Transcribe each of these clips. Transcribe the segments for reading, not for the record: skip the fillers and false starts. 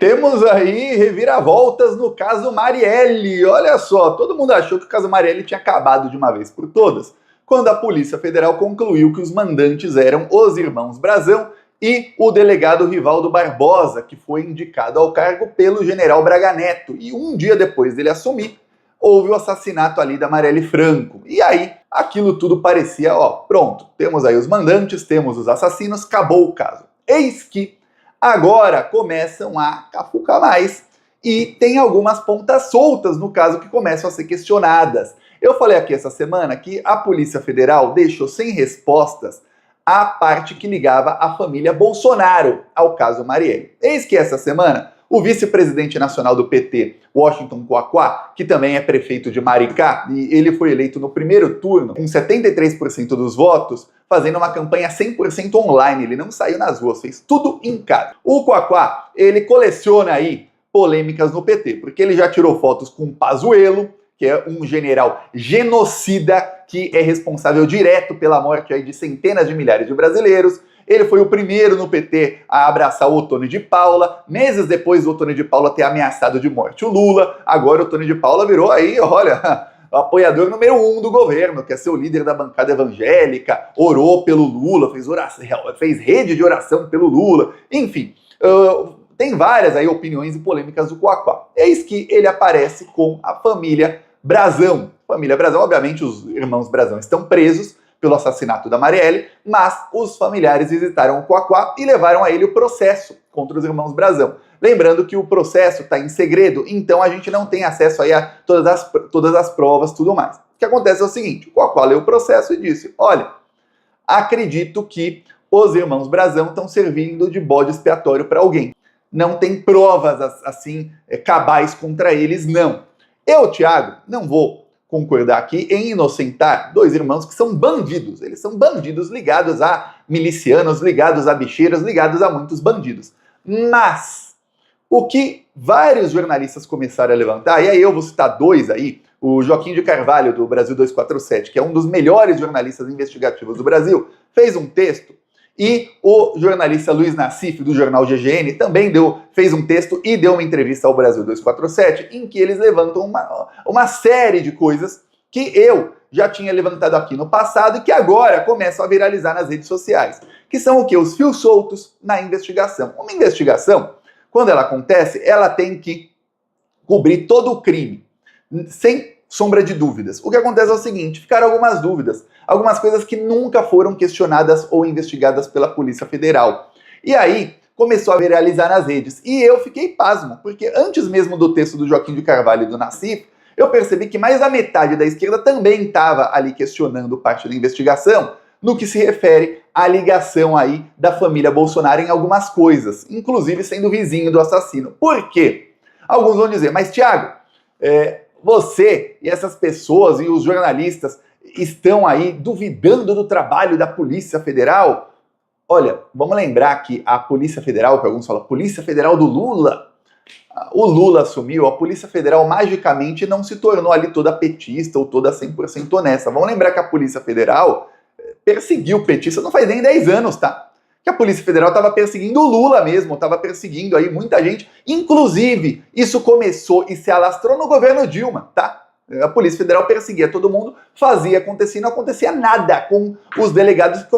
Temos aí reviravoltas no caso Marielle. Olha só, todo mundo achou que o caso Marielle tinha acabado de uma vez por todas, quando a Polícia Federal concluiu que os mandantes eram os irmãos Brazão e o delegado Rivaldo Barbosa, que foi indicado ao cargo pelo general Braga Neto. E um dia depois dele assumir, houve o assassinato ali da Marielle Franco. E aí, aquilo tudo parecia, pronto, temos aí os mandantes, temos os assassinos, acabou o caso. Eis que agora começam a cafucar mais e tem algumas pontas soltas no caso que começam a ser questionadas. Eu falei aqui essa semana que a Polícia Federal deixou sem respostas a parte que ligava a família Bolsonaro ao caso Marielle. Eis que essa semana o vice-presidente nacional do PT, Washington Quaquá, que também é prefeito de Maricá, e ele foi eleito no primeiro turno com 73% dos votos, fazendo uma campanha 100% online. Ele não saiu nas ruas, fez tudo em casa. O Quaquá, ele coleciona aí polêmicas no PT, porque ele já tirou fotos com o Pazuello, que é um general genocida que é responsável direto pela morte aí de centenas de milhares de brasileiros. Ele foi o primeiro no PT a abraçar o Ottoni de Paula, meses depois do Ottoni de Paula ter ameaçado de morte o Lula. Agora o Ottoni de Paula virou aí, olha, o apoiador número 1 do governo, quer ser o líder da bancada evangélica, orou pelo Lula, fez rede de oração pelo Lula, enfim. Tem várias aí opiniões e polêmicas do Quaquá. Eis que ele aparece com a família Brazão. Família Brazão, obviamente os irmãos Brazão estão presos pelo assassinato da Marielle, mas os familiares visitaram o Quaquá e levaram a ele o processo contra os irmãos Brazão. Lembrando que o processo está em segredo, então a gente não tem acesso aí a todas as provas e tudo mais. O que acontece é o seguinte, o Quaquá leu o processo e disse, olha, acredito que os irmãos Brazão estão servindo de bode expiatório para alguém. Não tem provas assim cabais contra eles, não. Eu, Thiago, não vou concordar aqui em inocentar dois irmãos que são bandidos. Eles são bandidos ligados a milicianos, ligados a bicheiras, ligados a muitos bandidos. Mas o que vários jornalistas começaram a levantar, e aí eu vou citar dois aí, o Joaquim de Carvalho, do Brasil 247, que é um dos melhores jornalistas investigativos do Brasil, fez um texto, e o jornalista Luiz Nassif, do jornal GGN, também fez um texto e deu uma entrevista ao Brasil 247, em que eles levantam uma série de coisas que eu já tinha levantado aqui no passado e que agora começam a viralizar nas redes sociais. Que são o quê? Os fios soltos na investigação. Uma investigação, quando ela acontece, ela tem que cobrir todo o crime, sem sombra de dúvidas. O que acontece é o seguinte, ficaram algumas dúvidas, algumas coisas que nunca foram questionadas ou investigadas pela Polícia Federal. E aí, começou a viralizar nas redes. E eu fiquei pasmo, porque antes mesmo do texto do Joaquim de Carvalho e do Nassif, eu percebi que mais da metade da esquerda também estava ali questionando parte da investigação no que se refere à ligação aí da família Bolsonaro em algumas coisas, inclusive sendo vizinho do assassino. Por quê? Alguns vão dizer, mas Thiago, você e essas pessoas e os jornalistas estão aí duvidando do trabalho da Polícia Federal? Olha, vamos lembrar que a Polícia Federal, que alguns falam, Polícia Federal do Lula, o Lula assumiu, a Polícia Federal magicamente não se tornou ali toda petista ou toda 100% honesta. Vamos lembrar que a Polícia Federal perseguiu o petista não faz nem 10 anos, tá? Que a Polícia Federal estava perseguindo o Lula mesmo, estava perseguindo aí muita gente. Inclusive, isso começou e se alastrou no governo Dilma, tá? A Polícia Federal perseguia todo mundo, fazia acontecer e não acontecia nada com os delegados que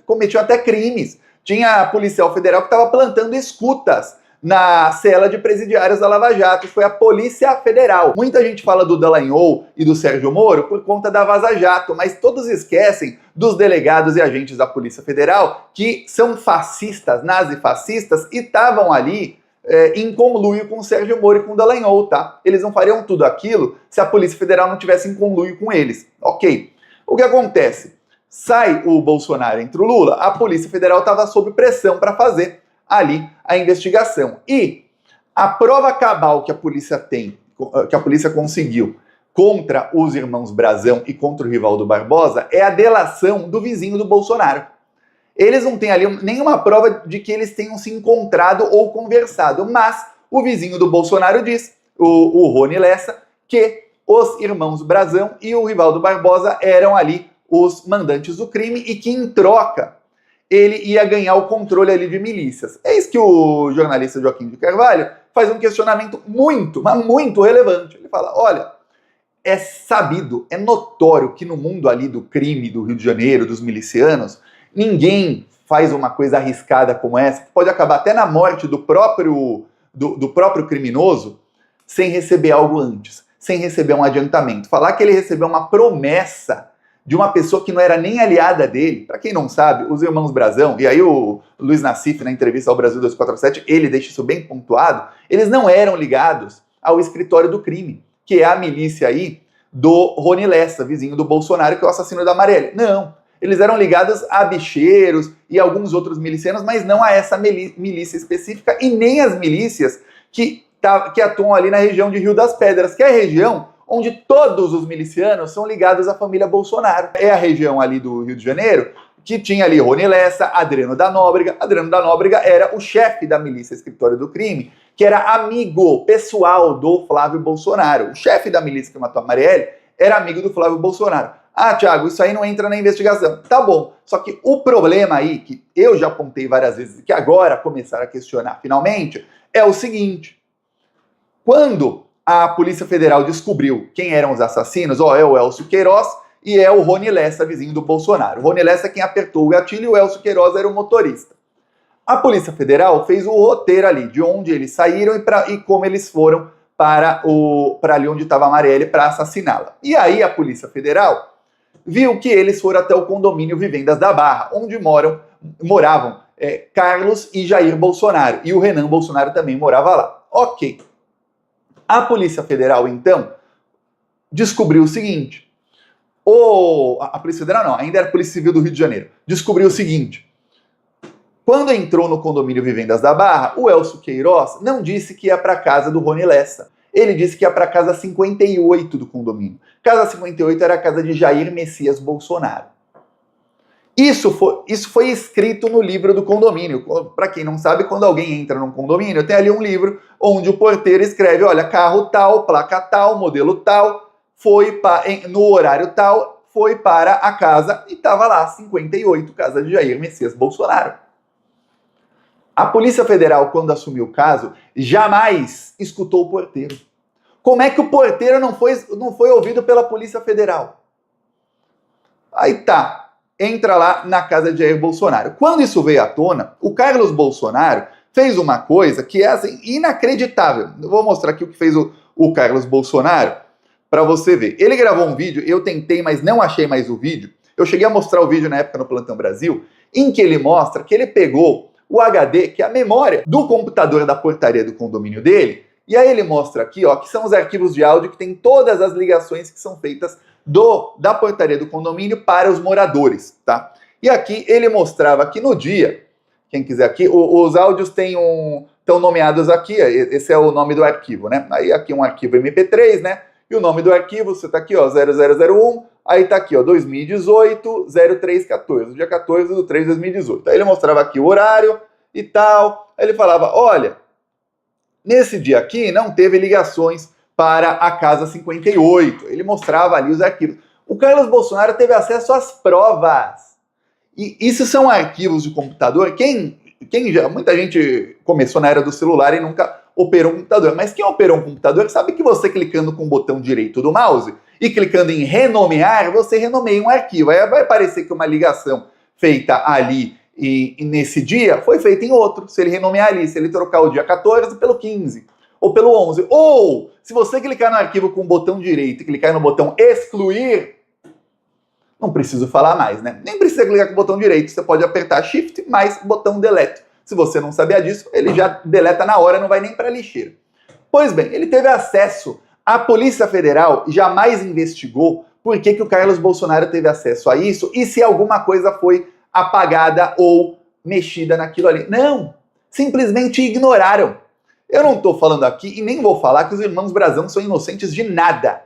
cometiam até crimes. Tinha policial federal que estava plantando escutas na cela de presidiários da Lava Jato. Foi a Polícia Federal. Muita gente fala do Dallagnol e do Sérgio Moro por conta da Vaza Jato, mas todos esquecem dos delegados e agentes da Polícia Federal que são fascistas, nazifascistas, e estavam ali em conluio com o Sérgio Moro e com o Dallagnol, tá? Eles não fariam tudo aquilo se a Polícia Federal não tivesse em conluio com eles. Ok. O que acontece? Sai o Bolsonaro entre o Lula, a Polícia Federal estava sob pressão para fazer ali a investigação. E a prova cabal que a polícia conseguiu contra os irmãos Brazão e contra o Rivaldo Barbosa é a delação do vizinho do Bolsonaro. Eles não têm ali nenhuma prova de que eles tenham se encontrado ou conversado, mas o vizinho do Bolsonaro diz, o Rony Lessa, que os irmãos Brazão e o Rivaldo Barbosa eram ali os mandantes do crime e que, em troca, ele ia ganhar o controle ali de milícias. É isso que o jornalista Joaquim de Carvalho faz um questionamento muito, mas muito relevante. Ele fala, olha, é sabido, é notório que no mundo ali do crime do Rio de Janeiro, dos milicianos, ninguém faz uma coisa arriscada como essa, que pode acabar até na morte do próprio criminoso, sem receber algo antes, sem receber um adiantamento. Falar que ele recebeu uma promessa de uma pessoa que não era nem aliada dele, para quem não sabe, os irmãos Brazão, e aí o Luiz Nassif, na entrevista ao Brasil 247, ele deixa isso bem pontuado, eles não eram ligados ao escritório do crime, que é a milícia aí do Rony Lessa, vizinho do Bolsonaro, que é o assassino da Marielle. Não, eles eram ligados a bicheiros e alguns outros milicianos, mas não a essa milícia específica e nem as milícias que atuam ali na região de Rio das Pedras, que é a região onde todos os milicianos são ligados à família Bolsonaro. É a região ali do Rio de Janeiro que tinha ali Rony Lessa, Adriano da Nóbrega. Adriano da Nóbrega era o chefe da milícia escritório do crime, que era amigo pessoal do Flávio Bolsonaro. O chefe da milícia que matou a Marielle era amigo do Flávio Bolsonaro. Ah, Thiago, isso aí não entra na investigação. Tá bom, só que o problema aí, que eu já apontei várias vezes, que agora começaram a questionar finalmente, é o seguinte. Quando a Polícia Federal descobriu quem eram os assassinos, é o Elcio Queiroz e é o Rony Lessa, vizinho do Bolsonaro. O Rony Lessa é quem apertou o gatilho e o Elcio Queiroz era o motorista. A Polícia Federal fez o roteiro ali, de onde eles saíram e como eles foram para ali onde estava a Marielle para assassiná-la. E aí a Polícia Federal viu que eles foram até o condomínio Vivendas da Barra, onde moravam Carlos e Jair Bolsonaro. E o Renan Bolsonaro também morava lá. Ok. A Polícia Federal, então, descobriu o seguinte. A Polícia Federal não, ainda era a Polícia Civil do Rio de Janeiro. Descobriu o seguinte. Quando entrou no condomínio Vivendas da Barra, o Elcio Queiroz não disse que ia para a casa do Rony Lessa. Ele disse que ia para a casa 58 do condomínio. Casa 58 era a casa de Jair Messias Bolsonaro. Isso foi escrito no livro do condomínio. Para quem não sabe, quando alguém entra num condomínio, tem ali um livro onde o porteiro escreve, olha, carro tal, placa tal, modelo tal, no horário tal, foi para a casa e estava lá, 58, casa de Jair Messias Bolsonaro. A Polícia Federal, quando assumiu o caso, jamais escutou o porteiro. Como é que o porteiro não foi ouvido pela Polícia Federal? Aí tá. Entra lá na casa de Jair Bolsonaro. Quando isso veio à tona, o Carlos Bolsonaro fez uma coisa que é assim, inacreditável. Eu vou mostrar aqui o que fez o Carlos Bolsonaro para você ver. Ele gravou um vídeo, eu tentei, mas não achei mais o vídeo. Eu cheguei a mostrar o vídeo na época no Plantão Brasil, em que ele mostra que ele pegou o HD, que é a memória do computador da portaria do condomínio dele, e aí ele mostra aqui, que são os arquivos de áudio que tem todas as ligações que são feitas da portaria do condomínio para os moradores, tá? E aqui ele mostrava que no dia, quem quiser aqui, os áudios estão nomeados aqui, esse é o nome do arquivo, né? Aí aqui um arquivo MP3, né? E o nome do arquivo, você tá aqui, 0001, aí tá aqui, 2018, 0314, dia 14 de 3 de 2018. Aí ele mostrava aqui o horário e tal, aí ele falava, olha, nesse dia aqui não teve ligações para a casa 58. Ele mostrava ali os arquivos. O Carlos Bolsonaro teve acesso às provas. E isso são arquivos de computador. Muita gente começou na era do celular e nunca operou um computador. Mas quem operou um computador sabe que você clicando com o botão direito do mouse e clicando em renomear, você renomeia um arquivo. Aí vai parecer que uma ligação feita ali e nesse dia foi feita em outro. Se ele renomear ali, se ele trocar o dia 14 pelo 15. Ou pelo 11. Ou, se você clicar no arquivo com o botão direito e clicar no botão excluir, não preciso falar mais, né? Nem precisa clicar com o botão direito. Você pode apertar Shift mais botão delete. Se você não sabia disso, ele já deleta na hora, não vai nem para lixeira. Pois bem, ele teve acesso. A Polícia Federal jamais investigou por que o Carlos Bolsonaro teve acesso a isso e se alguma coisa foi apagada ou mexida naquilo ali. Não, simplesmente ignoraram. Eu não estou falando aqui e nem vou falar que os irmãos Brazão são inocentes de nada.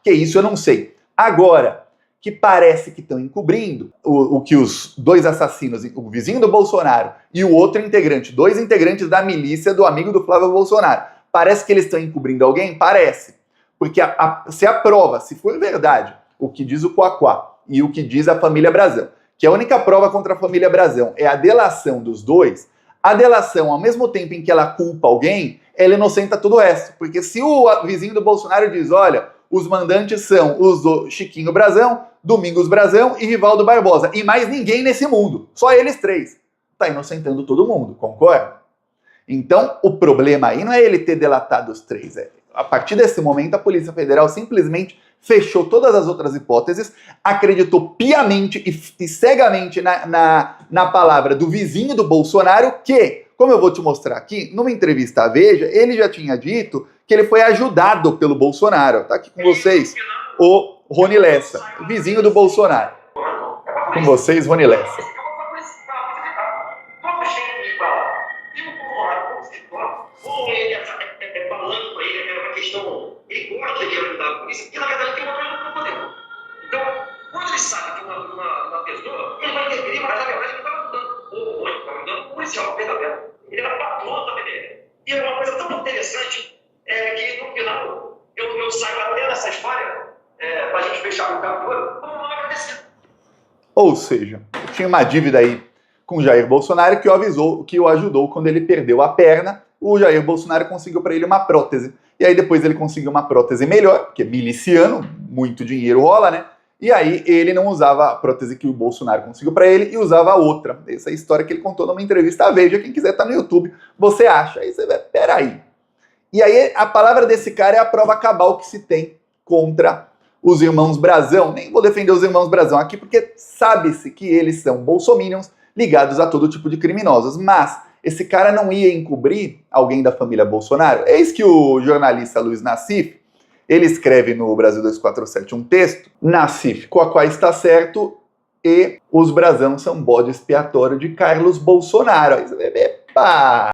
Que isso eu não sei. Agora, que parece que estão encobrindo o que os dois assassinos, o vizinho do Bolsonaro e o outro integrante, dois integrantes da milícia do amigo do Flávio Bolsonaro, parece que eles estão encobrindo alguém? Parece. Porque se a prova, se for verdade, o que diz o Quaquá e o que diz a família Brazão, que a única prova contra a família Brazão é a delação dos dois, A delação, ao mesmo tempo em que ela culpa alguém, ela inocenta todo o resto. Porque se o vizinho do Bolsonaro diz, olha, os mandantes são os do Chiquinho Brazão, Domingos Brazão e Rivaldo Barbosa, e mais ninguém nesse mundo, só eles três, tá inocentando todo mundo, concorda? Então, o problema aí não é ele ter delatado os três. A partir desse momento, a Polícia Federal simplesmente fechou todas as outras hipóteses, acreditou piamente e cegamente na palavra do vizinho do Bolsonaro, que, como eu vou te mostrar aqui, numa entrevista à Veja, ele já tinha dito que ele foi ajudado pelo Bolsonaro. Tá aqui com vocês o Rony Lessa, vizinho do Bolsonaro. Com vocês, Rony Lessa. Falando com ele, é uma questão. Ele gosta de ajudar a polícia, porque na verdade tem uma coisa para poder. Então, quando ele sabe que uma pessoa, ele vai interferir, mas na verdade ele estava ajudando o policial, verdadeiro. Ele era patrão da PDL. E é uma coisa tão interessante que no final eu saio até nessa história para a gente fechar o capítulo como um agradecido. Ou seja, tinha uma dívida aí com o Jair Bolsonaro que o ajudou quando ele perdeu a perna. O Jair Bolsonaro conseguiu para ele uma prótese. E aí depois ele conseguiu uma prótese melhor, porque miliciano, muito dinheiro rola, né? E aí ele não usava a prótese que o Bolsonaro conseguiu para ele e usava a outra. Essa é a história que ele contou numa entrevista à Veja. Quem quiser tá no YouTube, você acha. Aí você vai, peraí. E aí a palavra desse cara é a prova cabal que se tem contra os irmãos Brazão. Nem vou defender os irmãos Brazão aqui, porque sabe-se que eles são bolsominions ligados a todo tipo de criminosos. Mas esse cara não ia encobrir alguém da família Bolsonaro? Eis que o jornalista Luiz Nassif, ele escreve no Brasil 247 um texto, Nassif, Coacá está certo e os Brazão são bode expiatório de Carlos Bolsonaro. Aí você vê, epa!